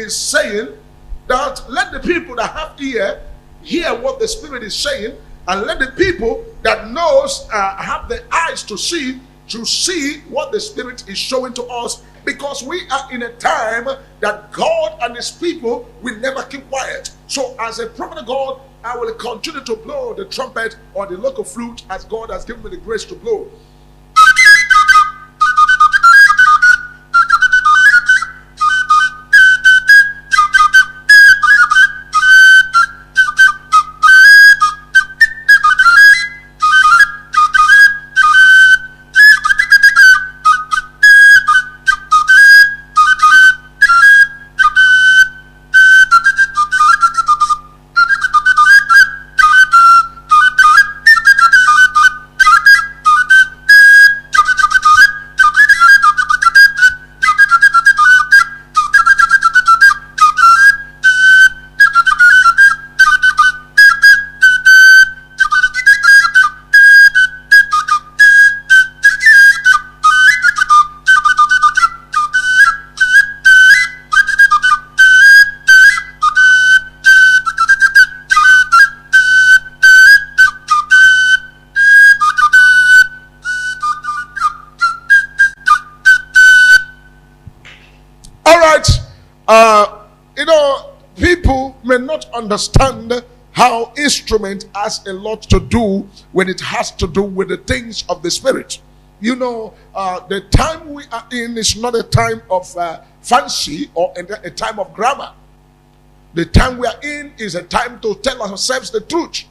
is saying that let the people that have ear hear what the Spirit is saying, and let the people that knows have the eyes to see what the Spirit is showing to us, because we are in a time that God and His people will never keep quiet. So as a prophet of God, I will continue to blow the trumpet or the local flute as God has given me the grace to blow. People may not understand how instrument has a lot to do when it has to do with the things of the Spirit. The time we are in is not a time of fancy or a time of grammar. The time we are in is a time to tell ourselves the truth.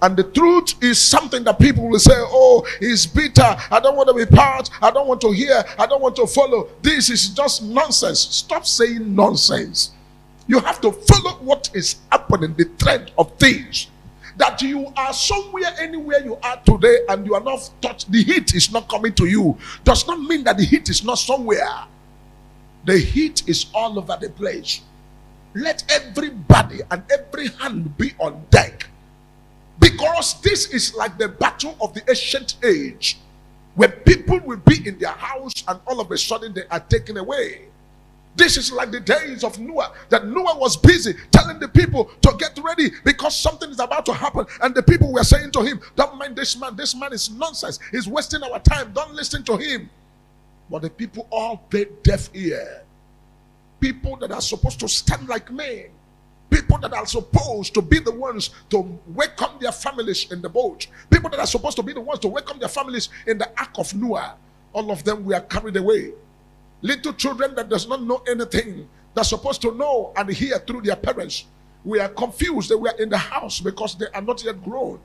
And the truth is something that people will say, oh, it's bitter. I don't want to be part. I don't want to hear. I don't want to follow. This is just nonsense. Stop saying nonsense. You have to follow what is happening, the trend of things. That you are somewhere, anywhere you are today, and you are not touched, the heat is not coming to you, does not mean that the heat is not somewhere. The heat is all over the place. Let everybody and every hand be on deck. Because this is like the battle of the ancient age, where people will be in their house and all of a sudden they are taken away. This is like the days of Noah, that Noah was busy telling the people to get ready because something is about to happen. And the people were saying to him, don't mind this man is nonsense. He's wasting our time. Don't listen to him. But the people all paid deaf ear. People that are supposed to stand like men. People that are supposed to be the ones to welcome their families in the boat. People that are supposed to be the ones to welcome their families in the ark of Noah. All of them were carried away. Little children that does not know anything, they're supposed to know and hear through their parents. We are confused. They were in the house because they are not yet grown.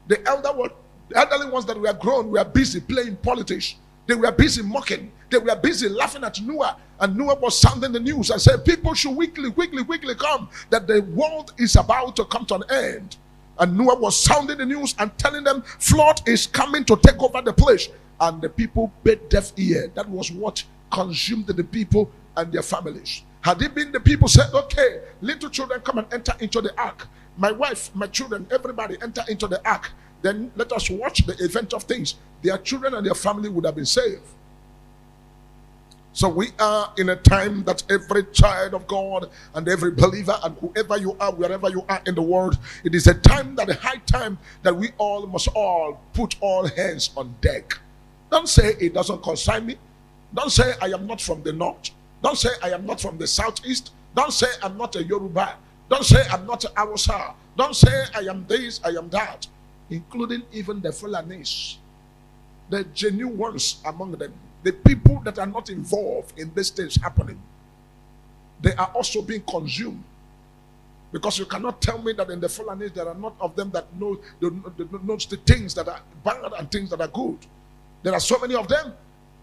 The elderly ones that were grown were busy playing politics. They were busy mocking. They were busy laughing at Noah. And Noah was sounding the news and said, people should quickly come, that the world is about to come to an end. And Noah was sounding the news and telling them, flood is coming to take over the place. And the people paid deaf ear. That was what consumed the people and their families. Had it been the people said, okay, little children, come and enter into the ark. My wife, my children, everybody enter into the ark. Then let us watch the event of things. Their children and their family would have been saved. So we are in a time that every child of God and every believer and whoever you are, wherever you are in the world, it is a time, that a high time, that we all must all put all hands on deck. Don't say it doesn't concern me. Don't say I am not from the north. Don't say I am not from the southeast. Don't say I'm not a Yoruba. Don't say I'm not an Hausa. Don't say I am this, I am that. Including even the Fulanis, the genuine ones among them, the people that are not involved in these things happening, they are also being consumed. Because you cannot tell me that in the Fulanis there are not of them that know the things that are bad and things that are good. There are so many of them.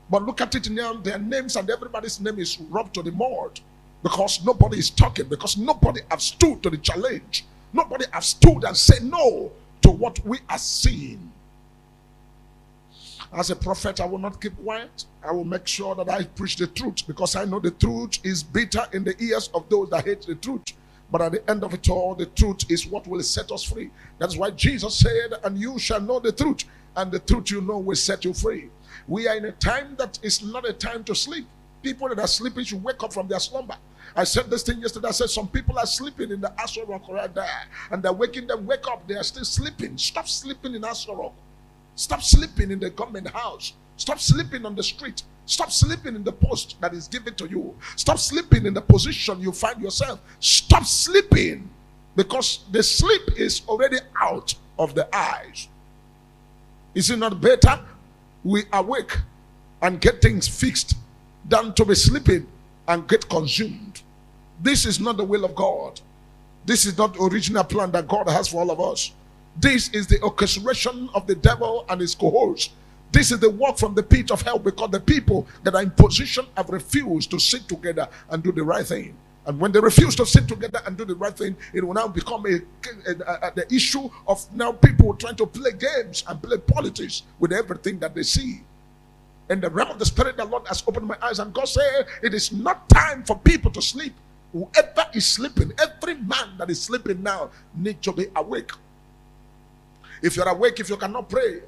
But look at it now, their names and everybody's name is rubbed to the mud. Because nobody is talking. Because nobody has stood to the challenge. Nobody has stood and said no to what we are seeing. As a prophet, I will not keep quiet. I will make sure that I preach the truth. Because I know the truth is bitter in the ears of those that hate the truth. But at the end of it all, the truth is what will set us free. That's why Jesus said, and you shall know the truth. And the truth you know will set you free. We are in a time that is not a time to sleep. People that are sleeping should wake up from their slumber. I said this thing yesterday. I said some people are sleeping in the Astor Rock right there, and they're waking them. Wake up! They are still sleeping. Stop sleeping in Astor Rock. Stop sleeping in the government house. Stop sleeping on the street. Stop sleeping in the post that is given to you. Stop sleeping in the position you find yourself. Stop sleeping, because the sleep is already out of the eyes. Is it not better we awake and get things fixed than to be sleeping and get consumed? This is not the will of God. This is not the original plan that God has for all of us. This is the orchestration of the devil and his cohorts. This is the work from the pit of hell, because the people that are in position have refused to sit together and do the right thing. And when they refuse to sit together and do the right thing, it will now become the issue of now people trying to play games and play politics with everything that they see. In the realm of the spirit, the Lord has opened my eyes, and God said, it is not time for people to sleep. Whoever is sleeping, every man that is sleeping now needs to be awake. If you're awake, if you cannot pray,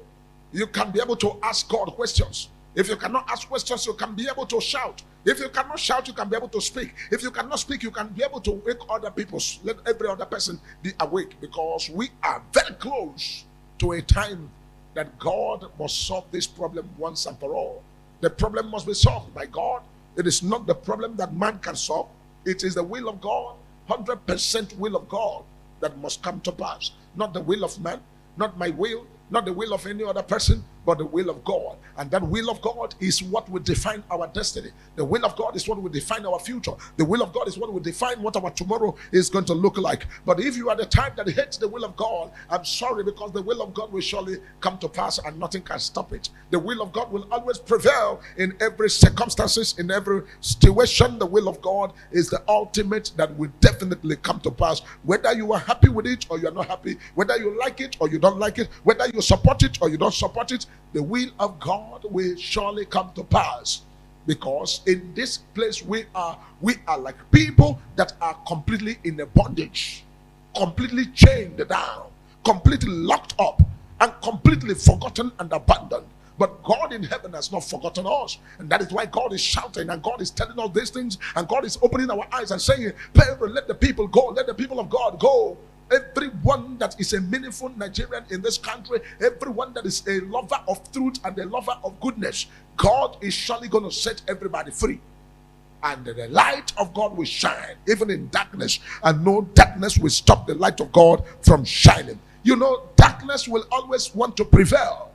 you can be able to ask God questions. If you cannot ask questions, you can be able to shout. If you cannot shout, you can be able to speak. If you cannot speak, you can be able to wake other people. Let every other person be awake, because we are very close to a time that God must solve this problem once and for all. The problem must be solved by God. It is not the problem that man can solve. It is the will of God, 100% will of God, that must come to pass. Not the will of man, not my will, not the will of any other person, but the will of God. And that will of God is what will define our destiny. The will of God is what will define our future. The will of God is what will define what our tomorrow is going to look like. But if you are the type that hates the will of God, I'm sorry, because the will of God will surely come to pass and nothing can stop it. The will of God will always prevail in every circumstances, in every situation. The will of God is the ultimate that will definitely come to pass. Whether you are happy with it or you are not happy, whether you like it or you don't like it, whether you support it or you don't support it, the will of God will surely come to pass. Because in this place we are like people that are completely in a bondage, completely chained down, completely locked up, and completely forgotten and abandoned. But God in heaven has not forgotten us. And that is why God is shouting, and God is telling us these things, and God is opening our eyes and saying, let the people go, let the people of God go. Everyone that is a meaningful Nigerian in this country, everyone that is a lover of truth and a lover of goodness, God is surely going to set everybody free. And the light of God will shine even in darkness, and no darkness will stop the light of God from shining. You know, darkness will always want to prevail.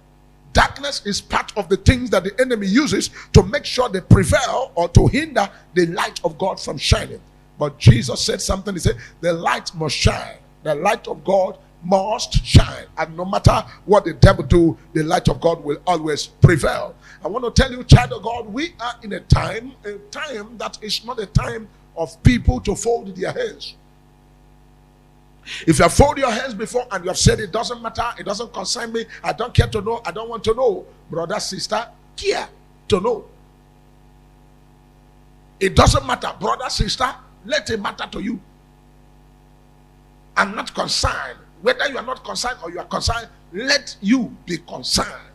Darkness is part of the things that the enemy uses to make sure they prevail or to hinder the light of God from shining. But Jesus said something. He said, the light must shine. The light of God must shine. And no matter what the devil do, the light of God will always prevail. I want to tell you, child of God, we are in a time that is not a time of people to fold their hands. If you have folded your hands before and you have said it doesn't matter, it doesn't concern me, I don't care to know, I don't want to know, brother, sister, care to know. It doesn't matter, brother, sister, let it matter to you. I'm not concerned. Whether you are not concerned or you are concerned, let you be concerned.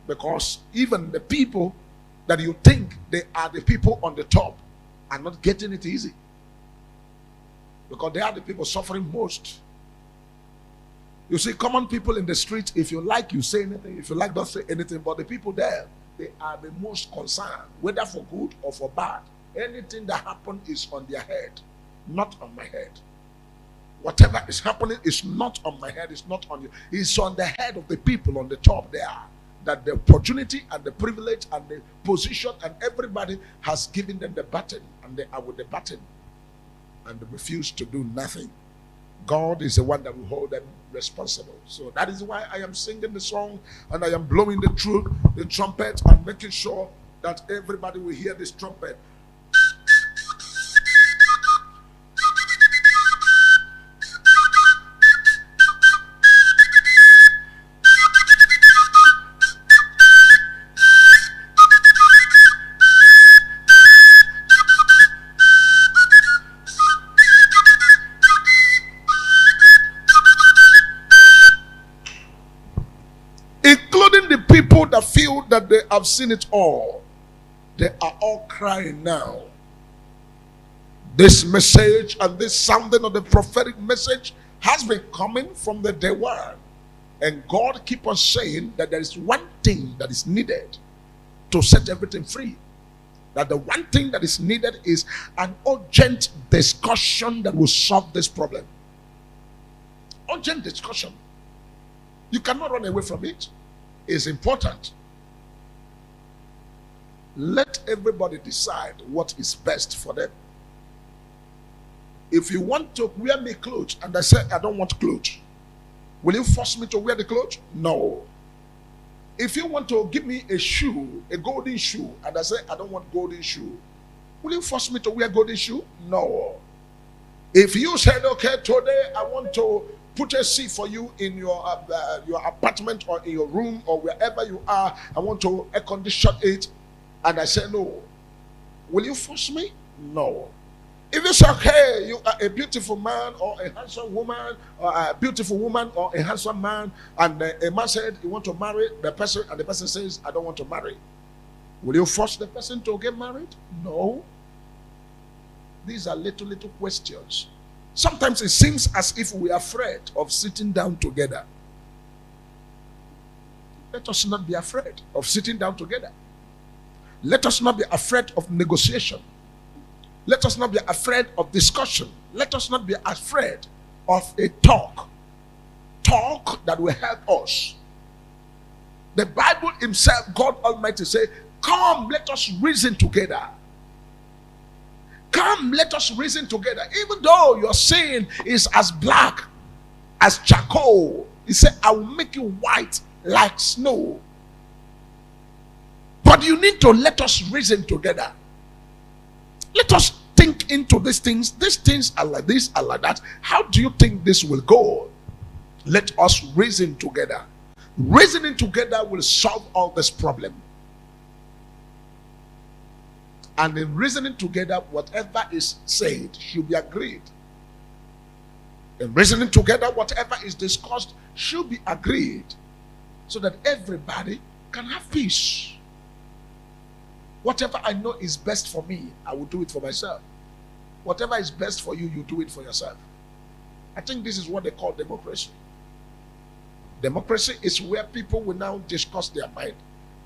Because even the people that you think they are the people on the top are not getting it easy. Because they are the people suffering most. You see, common people in the street, if you like, you say anything. If you like, don't say anything. But the people there, they are the most concerned, whether for good or for bad. Anything that happens is on their head, not on my head. Whatever is happening is not on my head, it's not on you. It's on the head of the people on the top there. That the opportunity and the privilege and the position and everybody has given them the baton, and they are with the baton and they refuse to do nothing. God is the one that will hold them responsible. So that is why I am singing the song and I am blowing the trumpet and making sure that everybody will hear this trumpet. Including the people that feel that they have seen it all. They are all crying now. This message and this sounding of the prophetic message has been coming from the day one. And God keep on saying that there is one thing that is needed to set everything free. That the one thing that is needed is an urgent discussion that will solve this problem. Urgent discussion. You cannot run away from it. It's important. Let everybody decide what is best for them. If you want to wear me clothes and I say I don't want clothes, will you force me to wear the clothes? No. If you want to give me a shoe, a golden shoe, and I say I don't want golden shoe, will you force me to wear golden shoe? No. If you said, okay, today I want to put a seat for you in your apartment or in your room or wherever you are, I want to air condition it, and I say no, will you force me? No. If it's okay, you are a beautiful man or a handsome woman, or a beautiful woman or a handsome man, and a man said you want to marry the person, and the person says I don't want to marry, will you force the person to get married? No. These are little questions. Sometimes it seems as if we are afraid of sitting down together. Let us not be afraid of sitting down together. Let us not be afraid of negotiation. Let us not be afraid of discussion. Let us not be afraid of a talk that will help us. The Bible himself, God Almighty, say, come, let us reason together. Come, let us reason together. Even though your sin is as black as charcoal, he said, I will make you white like snow. But you need to let us reason together. Let us think into these things. These things are like this, are like that. How do you think this will go? Let us reason together. Reasoning together will solve all this problem. And in reasoning together, whatever is said should be agreed. In reasoning together, whatever is discussed should be agreed, so that everybody can have peace. Whatever I know is best for me, I will do it for myself. Whatever is best for you, you do it for yourself. I think this is what they call democracy. Democracy is where people will now discuss their mind.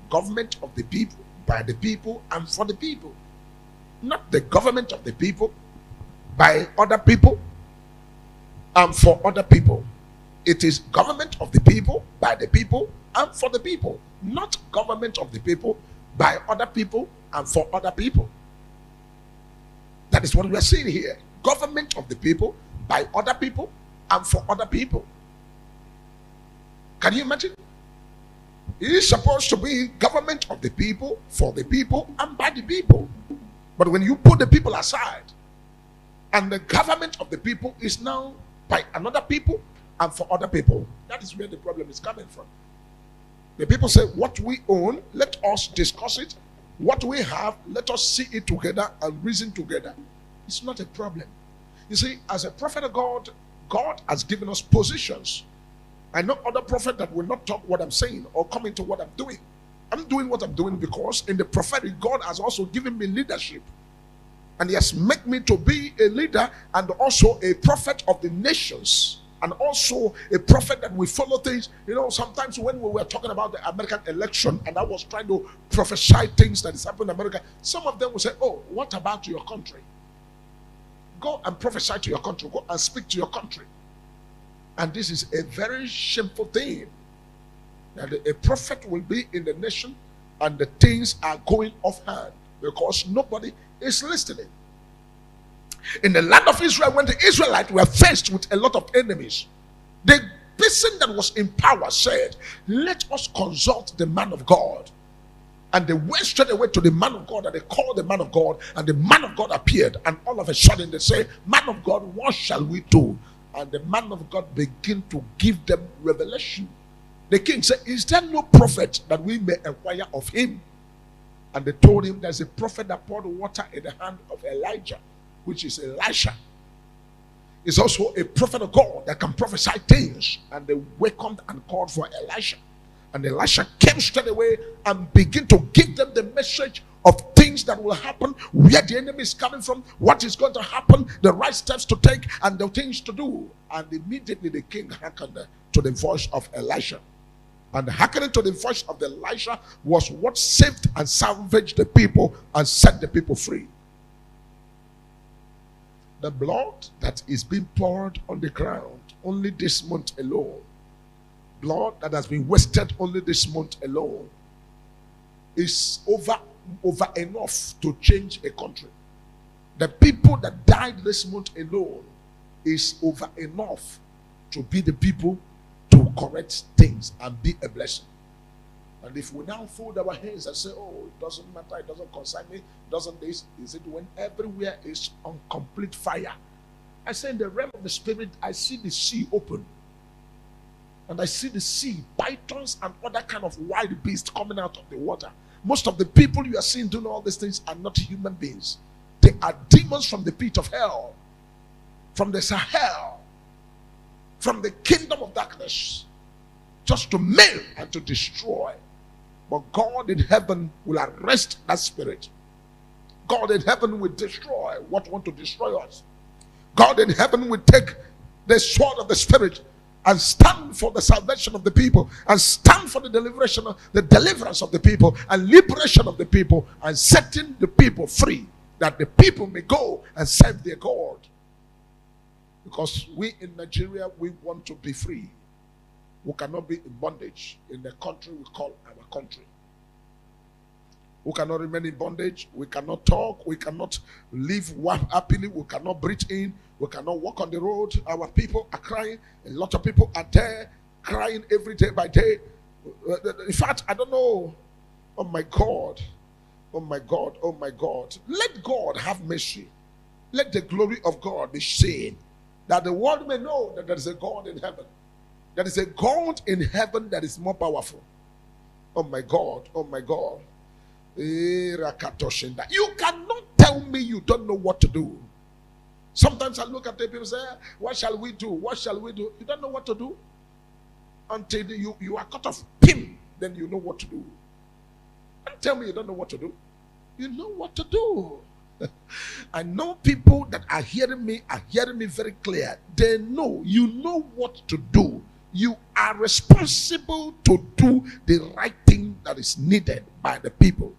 Government of the people, by the people, and for the people. Not the government of the people, by other people, and for other people. It is government of the people, by the people, and for the people. Not government of the people, by other people, and for other people. That is what we are seeing here. Government of the people, by other people, and for other people. Can you imagine? It is supposed to be government of the people, for the people, and by the people. But when you put the people aside, and the government of the people is now by another people and for other people, that is where the problem is coming from. The people say, what we own, let us discuss it. What we have, let us see it together and reason together. It's not a problem. You see, as a prophet of God, God has given us positions. I know other prophet that will not talk what I'm saying or come into what I'm doing. I'm doing what I'm doing because in the prophetic, God has also given me leadership. And he has made me to be a leader and also a prophet of the nations. And also a prophet that will follow things. You know, sometimes when we were talking about the American election and I was trying to prophesy things that is happening in America, some of them will say, oh, what about your country? Go and prophesy to your country. Go and speak to your country. And this is a very shameful thing. That a prophet will be in the nation and the things are going off hand because nobody is listening. In the land of Israel, when the Israelites were faced with a lot of enemies, the person that was in power said, let us consult the man of God. And they went straight away to the man of God and they called the man of God, and the man of God appeared, and all of a sudden they say, man of God, what shall we do? And the man of God began to give them revelation. The king said, is there no prophet that we may inquire of him? And they told him, there's a prophet that poured water in the hand of Elijah, which is Elisha. Is also a prophet of God that can prophesy things. And they welcomed and called for Elisha. And Elisha came straight away and began to give them the message of things things that will happen, where the enemy is coming from, what is going to happen, the right steps to take, and the things to do. And immediately the king hearkened to the voice of Elisha. And hearkening to the voice of Elisha was what saved and salvaged the people and set the people free. The blood that is being poured on the ground only this month alone, blood that has been wasted only this month alone, is over enough to change a country. The people that died this month alone is over enough to be the people to correct things and be a blessing. And if we now fold our hands and say, oh, it doesn't matter, it doesn't concern me, it doesn't this, is it when everywhere is on complete fire? I say in the realm of the spirit, I see the sea open. And I see the sea, pythons and other kind of wild beasts coming out of the water. Most of the people you are seeing doing all these things are not human beings. They are demons from the pit of hell, from the Sahel, from the kingdom of darkness, just to maim and to destroy. But God in heaven will arrest that spirit. God in heaven will destroy what want to destroy us. God in heaven will take the sword of the spirit and stand for the salvation of the people, and stand for the deliverance of the people, and liberation of the people, and setting the people free, that the people may go and serve their God. Because we in Nigeria, we want to be free. We cannot be in bondage in the country we call our country. We cannot remain in bondage. We cannot talk. We cannot live happily. We cannot breathe in. We cannot walk on the road. Our people are crying. A lot of people are there crying every day by day. In fact, I don't know. Oh my God. Oh my God. Oh my God. Let God have mercy. Let the glory of God be seen, that the world may know that there is a God in heaven. There is a God in heaven that is more powerful. Oh my God. Oh my God. You cannot tell me you don't know what to do. Sometimes I look at the people and say, what shall we do? What shall we do? You don't know what to do. Until you are cut off, pin, then you know what to do. And tell me you don't know what to do. You know what to do. I know people that are hearing me very clear. They know, you know what to do. You are responsible to do the right thing that is needed by the people.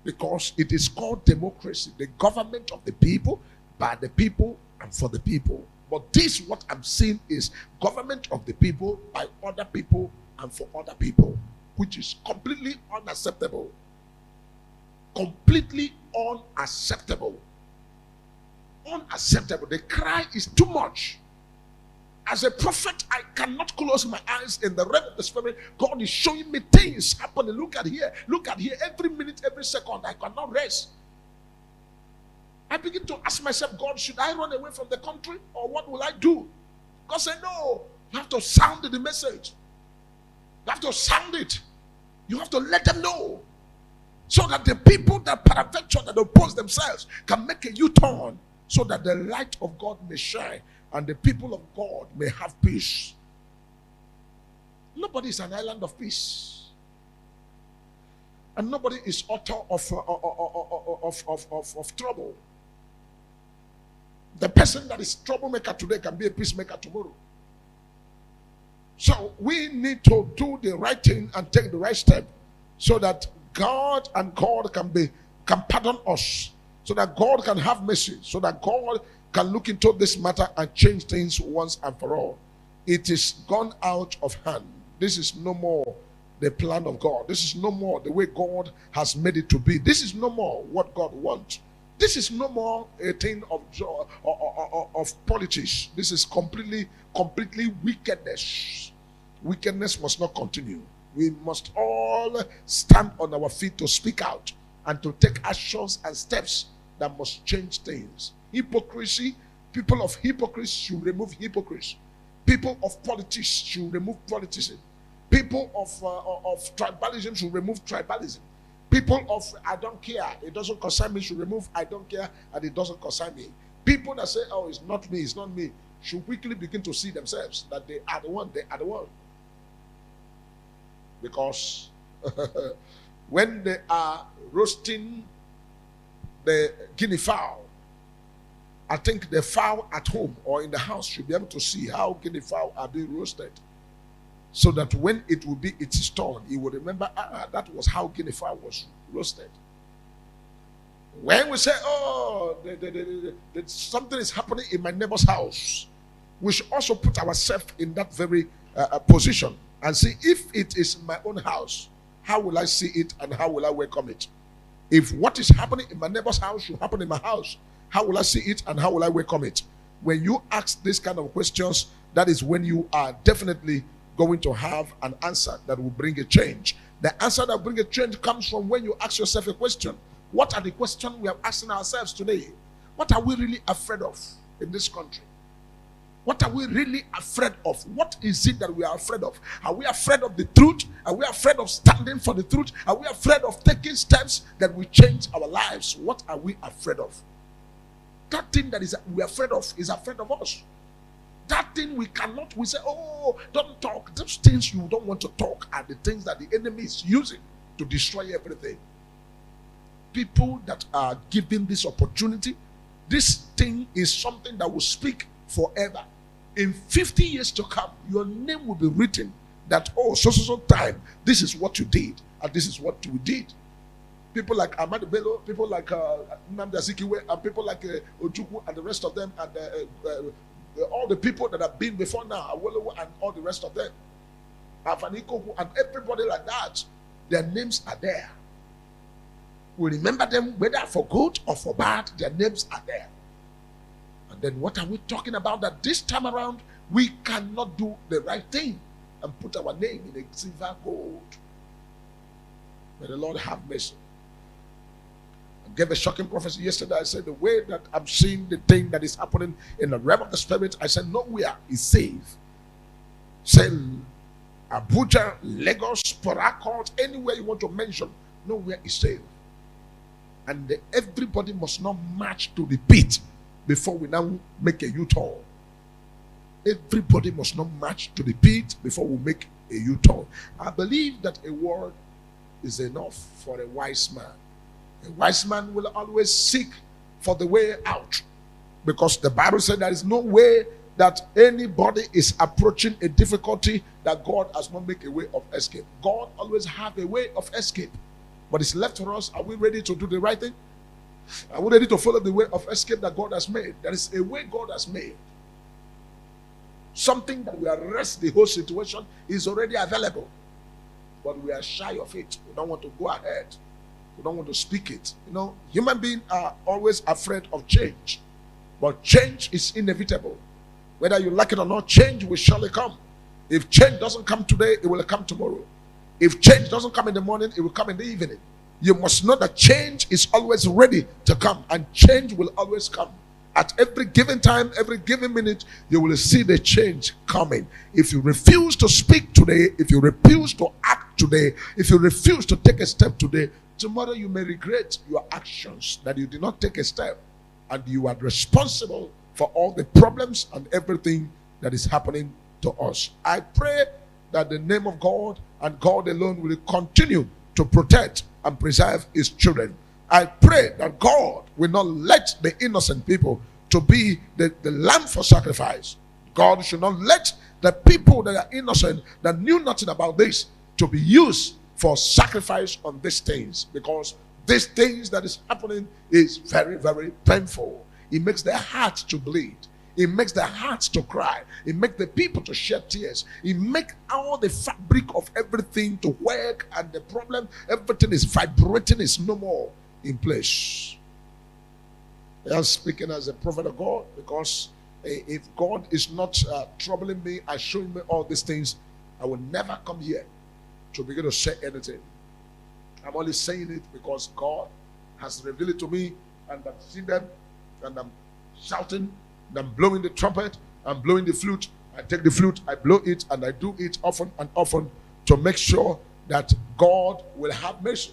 Because it is called democracy, the government of the people, by the people, and for the people. But this, what I'm seeing, is government of the people, by other people, and for other people, which is completely unacceptable. Completely unacceptable. Unacceptable. The cry is too much. As a prophet, I cannot close my eyes. In the realm of the spirit, God is showing me things happening. Look at here. Look at here. Every minute, every second, I cannot rest. I begin to ask myself, God, should I run away from the country, or what will I do? God said, no. You have to sound the message. You have to sound it. You have to let them know, so that the people that peradventure that oppose themselves can make a U-turn, so that the light of God may shine and the people of God may have peace. Nobody is an island of peace, and nobody is author of trouble. The person that is troublemaker today can be a peacemaker tomorrow. So we need to do the right thing and take the right step, so that God can pardon us, so that God can have mercy, so that God can look into this matter and change things once and for all. It is gone out of hand. This is no more the plan of God. This is no more the way God has made it to be. This is no more what God wants. This is no more a thing of politics. This is completely wickedness. Wickedness must not continue. We must all stand on our feet to speak out and to take actions and steps that must change things. Hypocrisy, people of hypocrisy should remove hypocrisy. People of politics should remove politics. People of tribalism should remove tribalism. People of I don't care, it doesn't concern me, should remove I don't care and it doesn't concern me. People that say, oh, it's not me, should quickly begin to see themselves that they are the one. Because when they are roasting the guinea fowl, I think the fowl at home or in the house should be able to see how guinea fowl are being roasted. So that when it will be its turn, he will remember, that was how guinea fowl was roasted. When we say, oh, something is happening in my neighbor's house, we should also put ourselves in that very position and see if it is in my own house, how will I see it and how will I welcome it? If what is happening in my neighbor's house should happen in my house, how will I see it and how will I welcome it? When you ask this kind of questions, that is when you are definitely going to have an answer that will bring a change. The answer that will bring a change comes from when you ask yourself a question. What are the questions we are asking ourselves today? What are we really afraid of in this country? What are we really afraid of? What is it that we are afraid of? Are we afraid of the truth? Are we afraid of standing for the truth? Are we afraid of taking steps that will change our lives? What are we afraid of? That thing that we are afraid of is afraid of us. That thing we say, oh, don't talk. Those things you don't want to talk are the things that the enemy is using to destroy everything. People that are given this opportunity, this thing is something that will speak forever. In 50 years to come, your name will be written that, oh, so time, this is what you did, and this is what we did. People like Ahmad Bello, people like Nnamdi Azikiwe, and people like Ojukwu and the rest of them, and all the people that have been before now, Awolowo and all the rest of them, Afanikoku and everybody like that, their names are there. We remember them whether for good or for bad, their names are there. And then what are we talking about? That this time around, we cannot do the right thing and put our name in a silver gold. May the Lord have mercy. I gave a shocking prophecy yesterday. I said the way that I'm seeing the thing that is happening in the realm of the spirit, I said nowhere is safe. Say Abuja, Lagos, Port Harcourt, anywhere you want to mention, nowhere is safe. And everybody must not march to the pit before we now make a U-turn. Everybody must not march to the pit before we make a U-turn. I believe that a word is enough for a wise man. A wise man will always seek for the way out, because the Bible said there is no way that anybody is approaching a difficulty that God has not made a way of escape. God always have a way of escape. But it's left for us. Are we ready to do the right thing? Are we ready to follow the way of escape that God has made? There is a way God has made. Something that will arrest the whole situation is already available. But we are shy of it. We don't want to go ahead. We don't want to speak it. You know, human beings are always afraid of change. But change is inevitable. Whether you like it or not, change will surely come. If change doesn't come today, it will come tomorrow. If change doesn't come in the morning, it will come in the evening. You must know that change is always ready to come, and change will always come. At every given time, every given minute, you will see the change coming. If you refuse to speak today, if you refuse to act today, if you refuse to take a step today, tomorrow you may regret your actions, that you did not take a step, and you are responsible for all the problems and everything that is happening to us. I pray that the name of God and God alone will continue to protect and preserve his children. I pray that God will not let the innocent people to be the lamb for sacrifice. God should not let the people that are innocent, that knew nothing about this, to be used for sacrifice on these things, because these things that is happening is very, very painful. It makes their hearts to bleed. It makes their hearts to cry. It makes the people to shed tears. It makes all the fabric of everything to work, and the problem, everything is vibrating, is no more in place. I am speaking as a prophet of God, because if God is not troubling me and showing me all these things, I will never come here to begin to say anything. I'm only saying it because God has revealed it to me, and I've seen them, and I'm shouting, and I'm blowing the trumpet, I'm blowing the flute. I take the flute, I blow it, and I do it often and often to make sure that God will have mercy.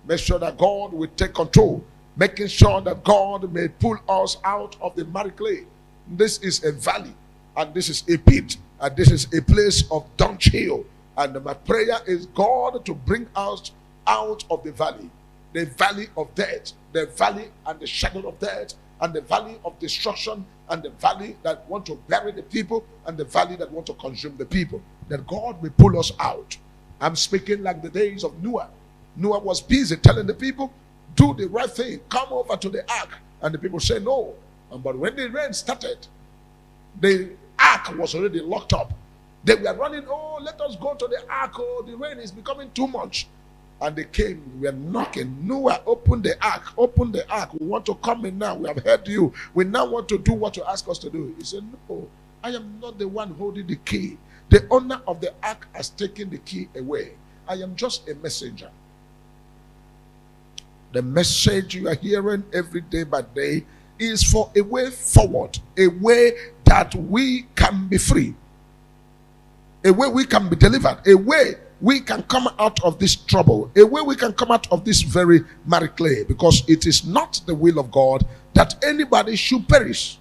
Make sure that God will take control. Making sure that God may pull us out of the miry clay. This is a valley, and this is a pit, and this is a place of dunghill. And my prayer is God to bring us out of the valley. the valley of death, the valley and the shadow of death, and the valley of destruction, and the valley that want to bury the people, and the valley that want to consume the people, that God will pull us out. I'm speaking like the days of Noah. Noah was busy telling the people, do the right thing, come over to the ark. And the people say no. But when the rain started, the ark was already locked up. They were running, oh, let us go to the ark. Oh, the rain is becoming too much. And they came, we were knocking. Noah, open the ark, open the ark. We want to come in now. We have heard you. We now want to do what you ask us to do. He said, no, I am not the one holding the key. The owner of the ark has taken the key away. I am just a messenger. The message you are hearing every day by day is for a way forward, a way that we can be free, a way we can be delivered, a way we can come out of this trouble, a way we can come out of this very marry clay, because it is not the will of God that anybody should perish.